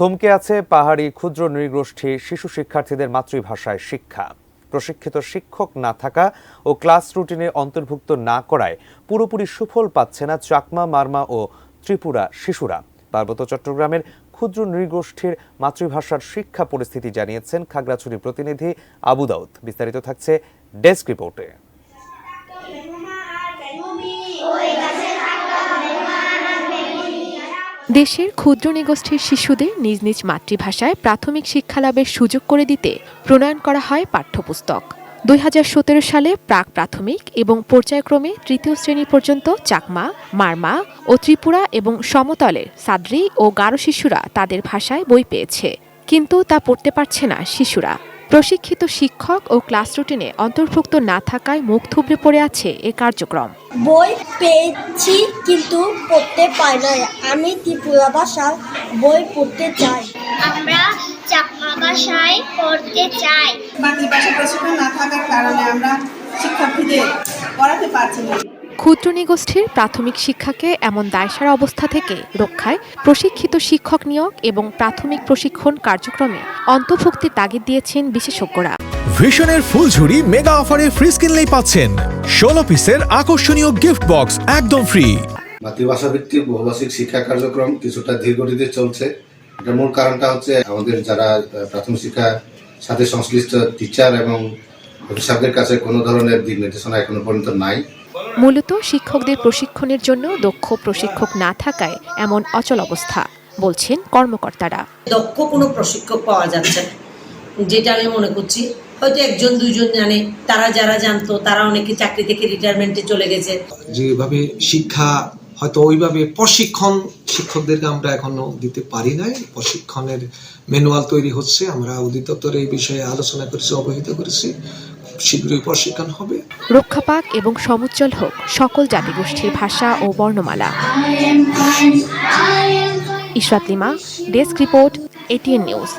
থমকে আছে পাহাড়ি ক্ষুদ্র নৃগোষ্ঠী শিশু শিক্ষার্থীদের মাতৃভাষায় শিক্ষা। প্রশিক্ষিত শিক্ষক না থাকা ও ক্লাস রুটিনে অন্তর্ভুক্ত না করায় পুরোপুরি সুফল পাচ্ছে না চাকমা, মারমা ও ত্রিপুরা শিশুরা। পার্বত্য চট্টগ্রামের ক্ষুদ্র নৃগোষ্ঠীর মাতৃভাষার শিক্ষা পরিস্থিতি জানিয়েছেন খাগড়াছড়ি প্রতিনিধি আবু দাউদ। বিস্তারিত থাকছে ডেস্ক রিপোর্টে। দেশের ক্ষুদ্র নৃগোষ্ঠীর শিশুদের নিজ নিজ মাতৃভাষায় প্রাথমিক শিক্ষালাভের সুযোগ করে দিতে প্রণয়ন করা হয় পাঠ্যপুস্তক। 2017 সালে প্রাক প্রাথমিক এবং পর্যায়ক্রমে তৃতীয় শ্রেণী পর্যন্ত চাকমা, মারমা ও ত্রিপুরা এবং সমতলের সাদ্রি ও গারো শিশুরা তাদের ভাষায় বই পেয়েছে, কিন্তু তা পড়তে পারছে না শিশুরা। প্রশিক্ষিত শিক্ষক ও ক্লাস রুটিনে অন্তর্ভুক্ত না থাকায় মুখ থুবড়ে পড়ে আছে এ কার্যক্রম। বই পেয়েছি কিন্তু পড়তে পারি না। আমি ত্রিপুরা ভাষার বই পড়তে চাই। আমরা চাকমা ভাষায় পড়তে চাই। মাতৃভাষা প্রশিক্ষণ না থাকার কারণে আমরা শিক্ষার্থীদের পড়াতে পারছি না। ক্ষুদ্র নৃগোষ্ঠীর প্রাথমিক শিক্ষাকে এমন দায়সারা অবস্থা থেকে রক্ষায় প্রশিক্ষিত শিক্ষক নিয়োগ এবং প্রাথমিক প্রশিক্ষণ কার্যক্রমে অন্তর্ভুক্তির তাগিদ দিয়েছেন বিশেষজ্ঞরা। ভিশনের ফুলঝুরি মেগা অফারে ফ্রি কিনলেই পাচ্ছেন 16 পিসের আকর্ষণীয় গিফট বক্স একদম ফ্রি। মাতৃভাষা ভিত্তিক বহুভাষিক শিক্ষা কার্যক্রম কিছুটা ধীরগতিতে চলছে। এটার মূল কারণটা হচ্ছে আমাদের যারা প্রাথমিক শিক্ষার সাথে সংশ্লিষ্ট টিচার এবং অফিসারদের কাছে কোনো ধরনের দিক নির্দেশনা এখনো পর্যন্ত নাই। মূলত শিক্ষকদের প্রশিক্ষণের জন্য দক্ষ প্রশিক্ষক না থাকায় এমন অচল অবস্থা বলছেন কর্মকর্তারা। দক্ষ কোনো প্রশিক্ষক পাওয়া যাচ্ছে না, যেটা আমি মনে করছি হয়তো একজন দুইজন জানে, তারা যারা জানতো তারা অনেকে চাকরি থেকে রিটায়ারমেন্টে চলে গেছে। যেভাবে শিক্ষা হয়তো ওইভাবে প্রশিক্ষণ শিক্ষকদেরকে আমরা এখনো দিতে পারি নাই। প্রশিক্ষণের ম্যানুয়াল তৈরি হচ্ছে, আমরা অধিদপ্তরে এই বিষয়ে আলোচনা করেছি, অবহিত করেছি, শীঘ্রই প্রশিক্ষণ হবে। রক্ষা পাক এবং সমুজ্জ্বল হোক সকল জাতিগোষ্ঠীর ভাষা ও বর্ণমালা। Ishrat lima, desk report, ATN news.